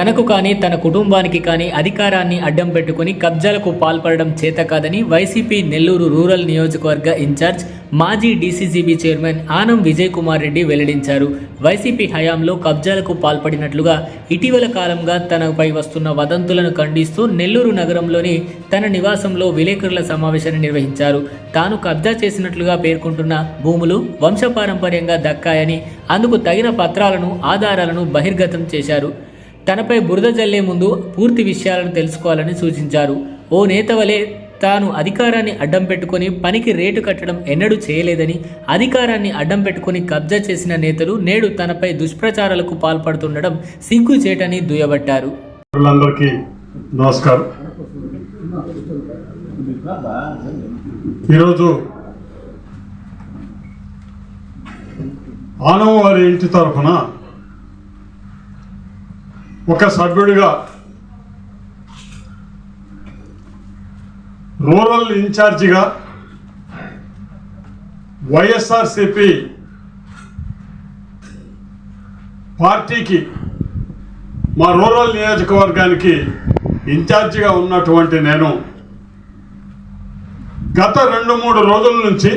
తనకు కానీ తన కుటుంబానికి కానీ అధికారాన్ని అడ్డం పెట్టుకుని కబ్జాలకు పాల్పడడం చేత కాదని వైసీపీ నెల్లూరు రూరల్ నియోజకవర్గ ఇన్ఛార్జ్ మాజీ డీసీసీబీ చైర్మన్ ఆనం విజయ్ కుమార్ రెడ్డి వెల్లడించారు. వైసీపీ హయాంలో కబ్జాలకు పాల్పడినట్లుగా ఇటీవల కాలంగా తనపై వస్తున్న వదంతులను ఖండిస్తూ నెల్లూరు నగరంలోని తన నివాసంలో విలేకరుల సమావేశాన్ని నిర్వహించారు. తాను కబ్జా చేసినట్లుగా పేర్కొంటున్న భూములు వంశపారంపర్యంగా దక్కాయని, అందుకు తగిన పత్రాలను ఆధారాలను బహిర్గతం చేశారు. తనపై బురద జల్లే ముందు పూర్తి విషయాలను తెలుసుకోవాలని సూచించారు. ఓ నేత వలె తాను అధికారాన్ని అడ్డం పెట్టుకుని పనికి రేటు కట్టడం ఎన్నడూ చేయలేదని, అధికారాన్ని అడ్డం పెట్టుకుని కబ్జా చేసిన నేతలు నేడు తనపై దుష్ప్రచారాలకు పాల్పడుతుండడం సిగ్గుచేటని దుయ్యబట్టారు. అందరికీ నమస్కారం. ఈరోజు ఆనం వారి ఇంటి తరఫున ఒక సభ్యుడిగా రూరల్ ఇన్ఛార్జిగా వైఎస్ఆర్సిపి పార్టీకి మా రూరల్ నియోజకవర్గానికి ఇన్ఛార్జిగా ఉన్నటువంటి నేను గత 2-3 రోజుల నుంచి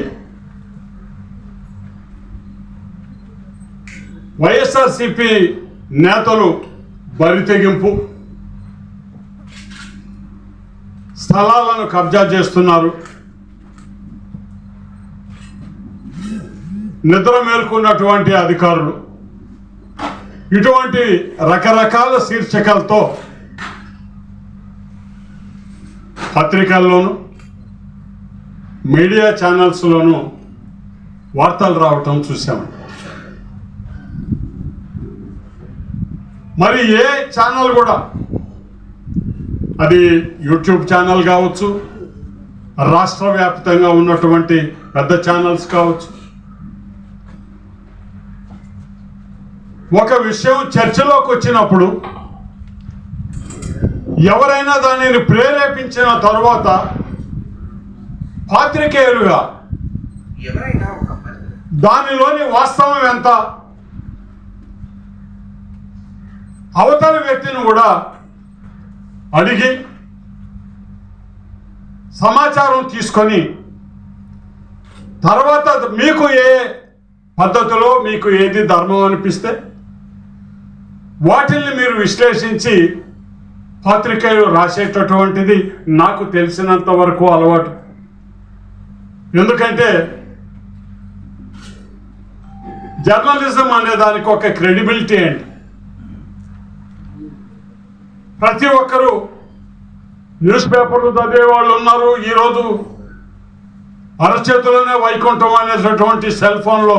వైఎస్ఆర్సిపి నేతలు బరితెగింపు, స్థలాలను కబ్జా చేస్తున్నారు, నిద్ర మేల్కొన్నటువంటి అధికారులు, ఇటువంటి రకరకాల శీర్షికలతో పత్రికల్లోనూ మీడియా ఛానల్స్లోనూ వార్తలు రావటం చూసాము. మరి ఏ ఛానల్ కూడా, అది యూట్యూబ్ ఛానల్ కావచ్చు, రాష్ట్ర వ్యాప్తంగా ఉన్నటువంటి పెద్ద ఛానల్స్ కావచ్చు, ఒక విషయం చర్చలోకి వచ్చినప్పుడు ఎవరైనా దానిని ప్రేరేపించిన తరువాత పాత్రికేయులుగా దానిలోని వాస్తవం ఎంత, అవతల వ్యక్తిని కూడా అడిగి సమాచారం తీసుకొని తర్వాత మీకు ఏ పద్ధతిలో మీకు ఏది ధర్మం అనిపిస్తే వాటిల్ని మీరు విశ్లేషించి పత్రికలు రాసేటటువంటిది నాకు తెలిసినంత వరకు అలవాటు. ఎందుకంటే జర్నలిజం అనే దానికి ఒక క్రెడిబిలిటీ అండి. ప్రతి ఒక్కరూ న్యూస్ పేపర్లు చదివే వాళ్ళు ఉన్నారు. ఈరోజు అరచేతులోనే వైకుంఠం అనేటటువంటి సెల్ ఫోన్లో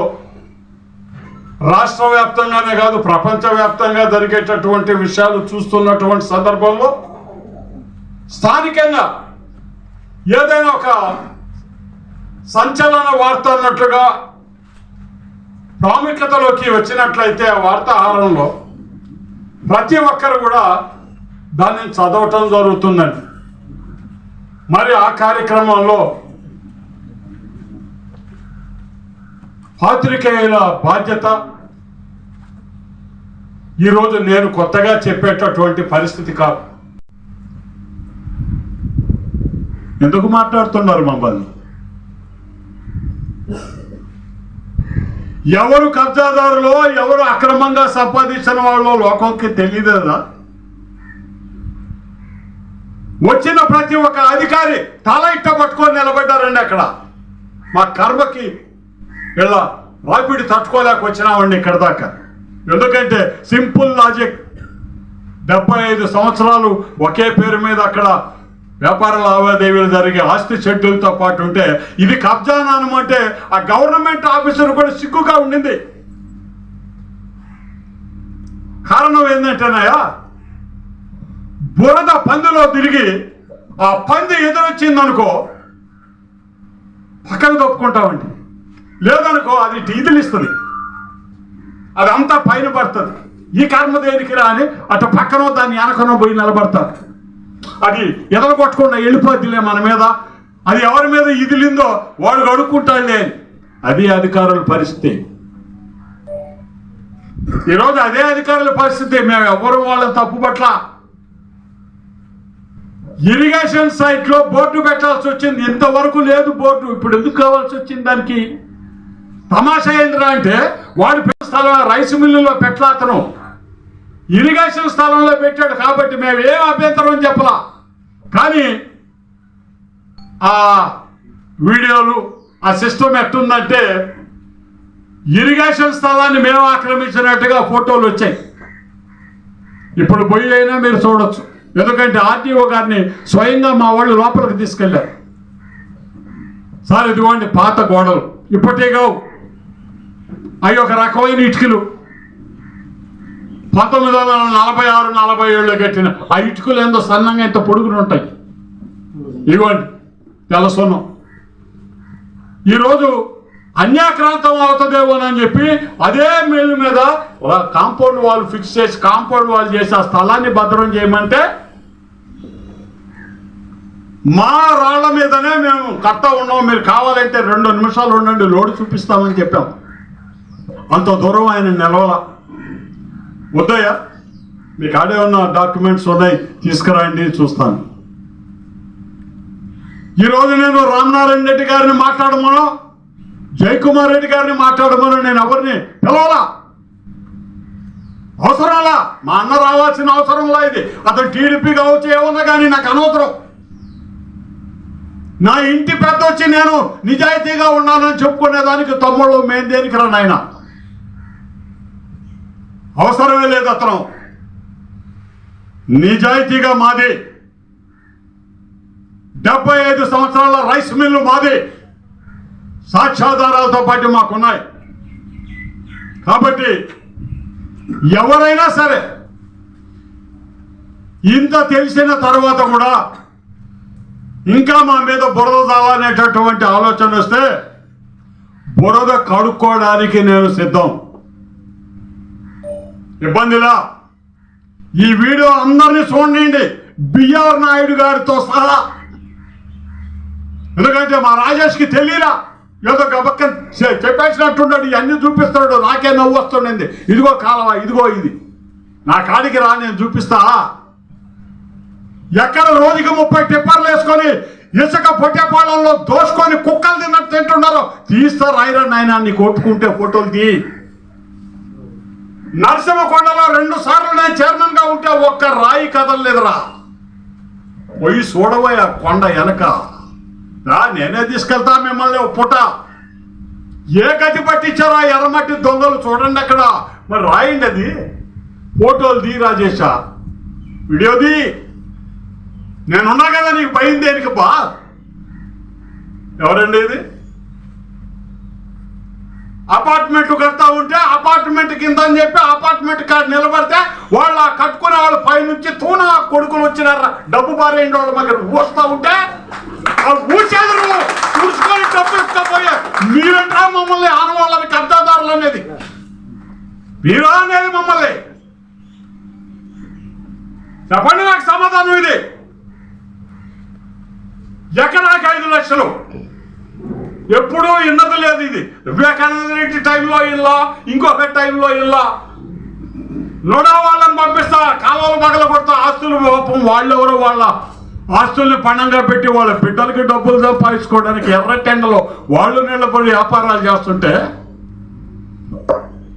రాష్ట్ర వ్యాప్తంగానే కాదు ప్రపంచవ్యాప్తంగా జరిగేటటువంటి విషయాలు చూస్తున్నటువంటి సందర్భంలో స్థానికంగా ఏదైనా ఒక సంచలన వార్త అన్నట్లుగా ప్రాముఖ్యతలోకి వచ్చినట్లయితే ఆ వార్తాహారంలో ప్రతి ఒక్కరు కూడా దాన్ని చదవటం జరుగుతుందండి. మరి ఆ కార్యక్రమంలో పాత్రికేయుల బాధ్యత ఈరోజు నేను కొత్తగా చెప్పేటటువంటి పరిస్థితి కాదు. ఎందుకు మాట్లాడుతున్నారు మమ్మల్ని? ఎవరు కబ్జాదారులో, ఎవరు అక్రమంగా సంపాదించిన వాళ్ళో లోకంకి తెలియదు కదా. వచ్చిన ప్రతి ఒక్క అధికారి తల ఇట్ట పట్టుకొని నిలబడ్డారండి. అక్కడ మా కర్మకి ఇలా రాపిడి తట్టుకోలేక వచ్చినామండి ఇక్కడ దాకా. ఎందుకంటే సింపుల్ లాజిక్, 75 సంవత్సరాలు ఒకే పేరు మీద అక్కడ వ్యాపార లావాదేవీలు జరిగే ఆస్తి షెడ్యూల్తో పాటు ఉంటే ఇది కబ్జా అనమంటే ఆ గవర్నమెంట్ ఆఫీసర్ కూడా సిగ్గుగా ఉండింది. కారణం ఏంటంటేనాయా, బురద పందిలో తిరిగి ఆ పంది ఎదురొచ్చిందనుకో పక్కకు తప్పుకుంటామండి, లేదనుకో అది టీతులు ఇస్తుంది, అదంతా పైన పడుతుంది. ఈ కర్మ దేనికి రా అని అటు పక్కనో దాన్ని వెనకనో పోయి నిలబడతారు. అది ఎదలగొట్టకుండా వెళ్ళిపోద్దిలే మన మీద, అది ఎవరి మీద ఇదిలిందో వాడు అడుక్కుంటాడులే. అది అధికారుల పరిస్థితి. ఈరోజు అదే అధికారుల పరిస్థితి. మేము ఎవరు వాళ్ళని తప్పు పట్ల. ఇరిగేషన్ సైట్ లో బోర్డు పెట్టాల్సి వచ్చింది, ఇంతవరకు లేదు బోర్డు. ఇప్పుడు ఎందుకు కావాల్సి వచ్చింది దానికి? తమాషా ఏంద్రా అంటే వాడు పెట్టిన స్థలం రైస్ మిల్లులో పెట్టలా, అతను ఇరిగేషన్ స్థలంలో పెట్టాడు. కాబట్టి మేము ఏం అభ్యంతరం చెప్పలా. కానీ ఆ వీడియోలు ఆ సిస్టమ్ ఎట్టుందంటే ఇరిగేషన్ స్థలాన్ని మేము ఆక్రమించినట్టుగా ఫోటోలు వచ్చాయి. ఇప్పుడు పోయి అయినా మీరు చూడొచ్చు. ఎందుకంటే ఆర్టీఓ గారిని స్వయంగా మా వాళ్ళు లోపలికి తీసుకెళ్లారు. సార్ ఇదిగోండి పాత గోడలు, ఇప్పటికే అవి ఒక రకమైన ఇటుకలు 1946-47 కట్టిన ఆ ఇటుకలు ఎంతో సన్నంగా ఇంత పొడుగులు ఉంటాయి. ఇదిగోండి తెల్లసొన్నం. ఈరోజు అన్యాక్రాంతం అవుతుందేమోనని చెప్పి అదే మిల్లు మీద కాంపౌండ్ వాల్ ఫిక్స్ చేసి కాంపౌండ్ వాల్ చేసి ఆ స్థలాన్ని భద్రం చేయమంటే మా రాళ్ల మీదనే మేము కర్త ఉన్నాం, మీరు కావాలంటే 2 నిమిషాలు ఉండండి లోడు చూపిస్తామని చెప్పాం. అంత దూరం ఆయన నిలవల. వద్దయ్యా మీకు ఆడే ఉన్న డాక్యుమెంట్స్ ఉన్నాయి, తీసుకురండి చూస్తాను. ఈరోజు నేను రామనారాయణ రెడ్డి గారిని మాట్లాడమను, జయకుమార్ రెడ్డి గారిని మాట్లాడమను నేను ఎవరిని పిలవాలా? అవసరంలా. మా అన్న రావాల్సిన అవసరంలా ఇది. అతను టీడీపీ కావచ్చు ఏమన్నా కానీ నాకు అనవసరం. నా ఇంటి పెద్ద వచ్చి నేను నిజాయితీగా ఉన్నానని చెప్పుకునేదానికి తమ్ముళ్ళు మేము దేనికి రా నాయన? అవసరమే లేదు. అతను నిజాయితీగా మాది 75 సంవత్సరాల రైస్ మిల్లు మాది, సాక్ష్యాధారాలతో పాటు మాకున్నాయి. కాబట్టి ఎవరైనా సరే ఇంత తెలిసిన తర్వాత కూడా ఇంకా మా మీద బురద తావాలనేటటువంటి ఆలోచన వస్తే బురద కడుక్కోవడానికి నేను సిద్ధం. ఇబ్బందిలా. ఈ వీడియో అందరినీ చూడండి, బిఆర్ నాయుడు గారితో సహా. ఎందుకంటే మా రాజేష్కి తెలియలా, ఏదో గబక్క చెప్పేసినట్టున్నాడు, ఇవన్నీ చూపిస్తాడు. నాకే నవ్వు వస్తుండింది. ఇదిగో కాలవా, ఇదిగో ఇది నా కాడికి రా, నేను చూపిస్తా. ఎక్కడ రోజుకి 30 టిప్పర్లు వేసుకొని ఇసుక పొట్టేపాళంలో దోసుకొని కుక్కలు తిన్నట్టు తింటున్నారో తీస్తారు. రాయిరా నాయన, నీకు కొట్టుకుంటే ఫోటోలు తీ. నరసింహకొండలో 2 సార్లు నేను చైర్మన్ గా ఉంటే ఒక్క రాయి కదలలేదురా. పోయి చూడబోయా కొండ వెనక. నేనే తీసుకెళ్తా మిమ్మల్ని పుట. ఏ గతి పట్టించారో ఎర్రమట్టి దొంగలు చూడండి అక్కడ. మరి రాయండి, అది ఫోటోలు దీ రాజేషా, వీడియోది. నేనున్నా కదా, నీకు భయం దేనికి బా? ఎవరండి ఇది? అపార్ట్మెంట్ కడతా ఉంటే అపార్ట్మెంట్ కింద అని చెప్పి అపార్ట్మెంట్ కాడ నిలబడితే వాళ్ళు ఆ కట్టుకునే వాళ్ళు పైనుంచి తూన కొడుకులు వచ్చినారా డబ్బు పారేయండి వాళ్ళ దగ్గర ఊస్తా ఉంటే ఊసేదరు చూసుకొని డబ్బు ఇష్టపోయే మీరంటా మమ్మల్ని ఆనవాళ్ళని కబ్జాదారులు అనేది. మీరు అనేది మమ్మల్ని చెప్పండి, నాకు సమాధానం ఇది. ఎకరాకి 5 లక్షలు ఎప్పుడూ ఇన్నది లేదు. ఇది వివేకానంద రెడ్డి టైంలో ఇల్లా, ఇంకొక టైంలో ఇల్లా. లోడా వాళ్ళని పంపిస్తా, కాలువలు పగల కొడతా. ఆస్తులు పాపం వాళ్ళెవరో వాళ్ళ ఆస్తుల్ని పణంగా పెట్టి వాళ్ళ బిడ్డలకి డబ్బులు సంపాదించుకోవడానికి ఎర్ర టెండలో వాళ్ళు నిలబడి వ్యాపారాలు చేస్తుంటే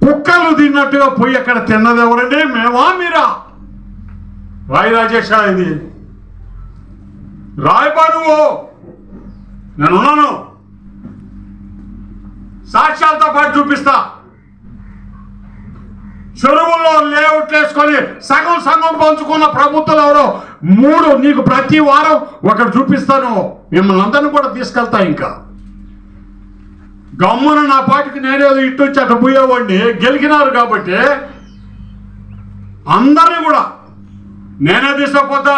కుక్కలు తిన్నట్టుగా పోయి అక్కడ తిన్నది ఎవరండి? మేమా మీరా? రాయి రాజేషా, ఇది రాయబా నువ్వు. నేనున్నాను, సాక్ష్యాలతో పాటు చూపిస్తా. చెరువుల్లో లేఅవుట్లు వేసుకొని సగం సగం పంచుకున్న ప్రభుత్వాలు ఎవరో 3 నీకు ప్రతి వారం ఒకటి చూపిస్తాను. మిమ్మల్ని అందరినీ కూడా తీసుకెళ్తా. ఇంకా గమ్మున నా పాటికి నేనేదో ఇటు వచ్చి అటు పోయేవాడిని. గెలికినారు కాబట్టి అందరినీ కూడా నేనే తీసుకపోతా.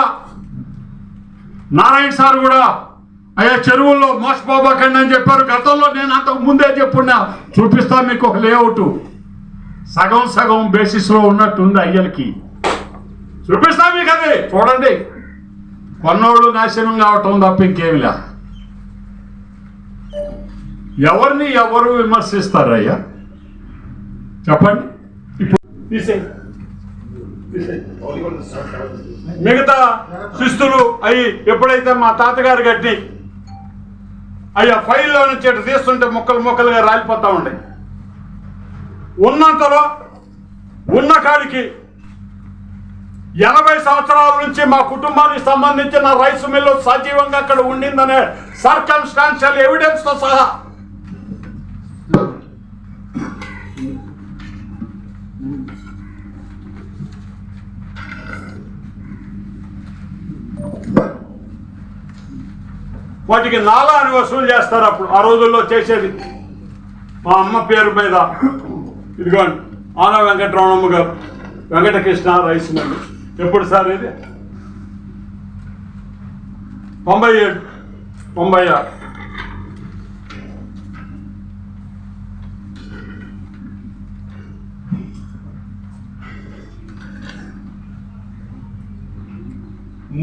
నారాయణ సార్ కూడా అయ్యా చెరువుల్లో మోసపోబాకండి అని చెప్పారు గతంలో. నేను అంతకు ముందే చెప్పున్నా. చూపిస్తా మీకు ఒక లేఅవుట్ సగం సగం బేసిస్లో ఉన్నట్టుంది అయ్యలకి. చూపిస్తా మీకు, అది చూడండి. కొన్నోళ్ళు నాశనం కావటం తప్ప ఇంకేమిలా. ఎవరిని ఎవరు విమర్శిస్తారయ్యా చెప్పండి. ఇప్పుడు తీసేయి. మిగతా శిస్తులు అవి ఎప్పుడైతే మా తాతగారు కట్టి అయ్యా ఫైల్లో నుంచి ఇటు తీస్తుంటే ముక్కలు ముక్కలుగా రాలిపోతా ఉండే. ఉన్నంతలో ఉన్న కాడికి 80 సంవత్సరాల నుంచి మా కుటుంబానికి సంబంధించిన రైస్ మిల్లు సజీవంగా అక్కడ ఉండిందనే సర్కమ్స్టాన్షియల్ ఎవిడెన్స్ తో సహా వాటికి నాలాని వసూలు చేస్తారు. అప్పుడు ఆ రోజుల్లో చేసేది మా అమ్మ పేరు మీద. ఇదిగోండి ఆన వెంకటరమణమ్మ గారు, వెంకటకృష్ణ రైస్ మిల్లు. ఎప్పుడు సార్ ఇది? 97, 96.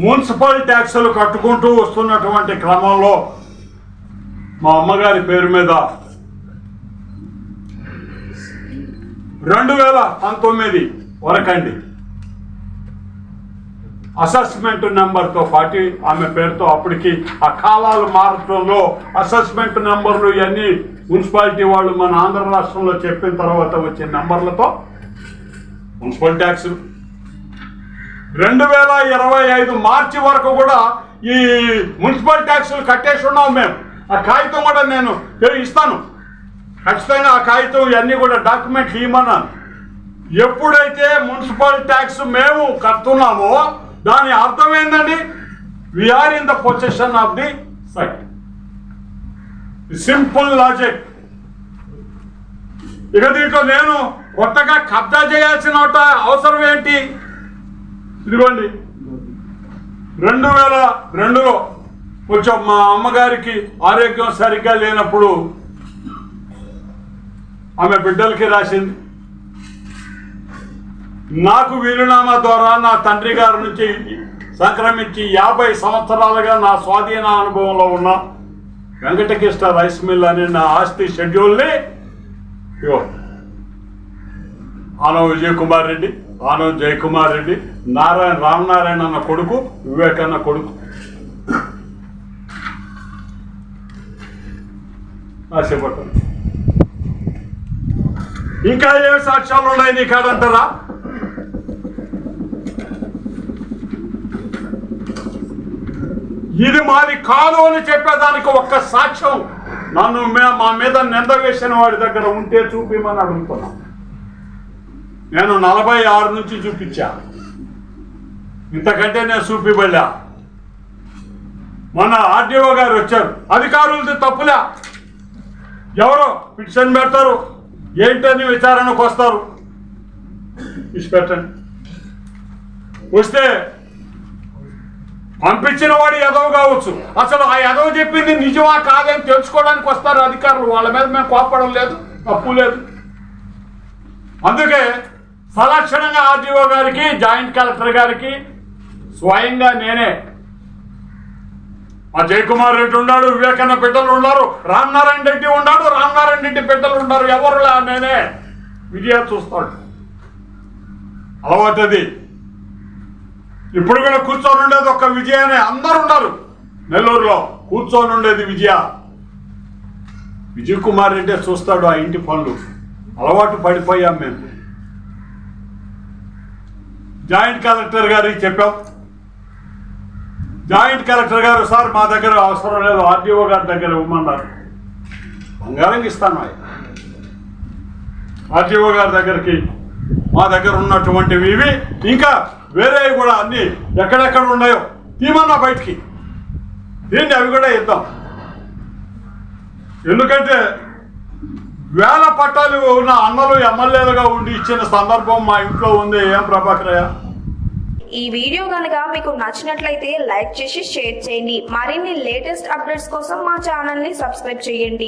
మున్సిపల్ ట్యాక్సులు కట్టుకుంటూ వస్తున్నటువంటి క్రమంలో మా అమ్మగారి పేరు మీద 2019 వరకండి అసెస్మెంట్ నెంబర్తో పాటు ఆమె పేరుతో అప్పటికి ఆ కాలాలు మారటంలో అసెస్మెంట్ నెంబర్లు ఇవన్నీ మున్సిపాలిటీ వాళ్ళు మన ఆంధ్ర రాష్ట్రంలో చెప్పిన తర్వాత వచ్చే నెంబర్లతో మున్సిపల్ ట్యాక్సులు 2025 మార్చి వరకు కూడా ఈ మున్సిపల్ ట్యాక్సులు కట్టేసి ఉన్నాం మేము. ఆ కాగితం కూడా నేను ఇస్తాను ఖచ్చితంగా. ఆ కాగితం ఇవన్నీ కూడా డాక్యుమెంట్లు ఇవ్వమన్నాను. ఎప్పుడైతే మున్సిపల్ ట్యాక్స్ మేము కడుతున్నామో దాని అర్థం ఏంటండి? We're in the position of the site. Simple logic. ఇక దీంట్లో నేను కొత్తగా కబ్జా చేయాల్సిన అవసరం ఏంటి? ఇదిగోండి 2002లో కొంచెం మా అమ్మగారికి ఆరోగ్యం సరిగ్గా లేనప్పుడు ఆమె బిడ్డలకి రాసింది. నాకు వీలునామా ద్వారా నా తండ్రి గారి నుంచి సంక్రమించి 50 సంవత్సరాలుగా నా స్వాధీన అనుభవంలో ఉన్న వెంకటకృష్ణ రైస్ మిల్ అనే నా ఆస్తి షెడ్యూల్ని ఆనవ విజయ్ కుమార్ రెడ్డి, ఆనవ జయకుమార్ రెడ్డి, రామనారాయణ అన్న కొడుకు, వివేక్ అన్న కొడుకు ఆశపడ్డాను. ఇంకా ఏ సాక్ష్యాలు ఉన్నాయి నీ కాదంటారా? ఇది మాది కాదు అని చెప్పేదానికి ఒక్క సాక్ష్యం నన్ను మా మీద నింద వేసిన వాడి దగ్గర ఉంటే చూపిమని అడుగుతున్నా. నేను 46 నుంచి చూపించా, ఇంతకంటే నేను చూపిబడా. మొన్న ఆర్డీఓ గారు వచ్చారు. అధికారులది తప్పులే, ఎవరో పిటిషన్ పెడతారు, ఏంటని విచారణకు వస్తారు. పెట్టండి. వస్తే పంపించిన వాడు ఎదవ కావచ్చు, అసలు ఆ ఎదవ చెప్పింది నిజమా కాదని తెలుసుకోవడానికి వస్తారు అధికారులు. వాళ్ళ మీద మేము కోపడం లేదు, తప్పు లేదు. అందుకే సలక్షణంగా ఆర్డీఓ గారికి, జాయింట్ కలెక్టర్ గారికి స్వయంగా నేనే, ఆ జయకుమార్ రెడ్డి ఉన్నాడు, వివేకన్న బిడ్డలు ఉన్నారు, రామనారాయణ రెడ్డి ఉన్నాడు, రామనారాయణ రెడ్డి బిడ్డలు ఉన్నారు, ఎవరులా నేనే విజయ చూస్తాడు. అలవాటు అది. ఇప్పుడు కూడా కూర్చొని ఉండేది ఒక్క విజయ అనే అందరు ఉన్నారు నెల్లూరులో. కూర్చొని ఉండేది విజయ. విజయ్ కుమార్ రెడ్డి చూస్తాడు ఆ ఇంటి పనులు. అలవాటు పడిపోయాం మేము. జాయింట్ కలెక్టర్ గారికి చెప్పాం. జాయింట్ కలెక్టర్ గారు, సార్ మా దగ్గర అవసరం లేదు, ఆర్డీఓ గారి దగ్గర ఇవ్వమన్నారు. బంగారం ఇస్తాను. ఆర్డీఓ గారి దగ్గరికి మా దగ్గర ఉన్నటువంటివి ఇవి, ఇంకా వేరేవి కూడా అన్ని ఎక్కడెక్కడ ఉన్నాయో తీమన్నా బయటికి, దీన్ని అవి కూడా ఇద్దాం. ఎందుకంటే వేల పట్టాలు ఉన్న అన్నలు ఎమ్మెల్యేలుగా ఉండి ఇచ్చిన సందర్భం మా ఇంట్లో ఉంది. ఏం ప్రభాకరయ్య? ఈ వీడియో కనుక మీకు నచ్చినట్లయితే లైక్ చేసి షేర్ చేయండి. మరిన్ని లేటెస్ట్ అప్డేట్స్ కోసం మా ఛానల్ ని సబ్స్క్రైబ్ చేయండి.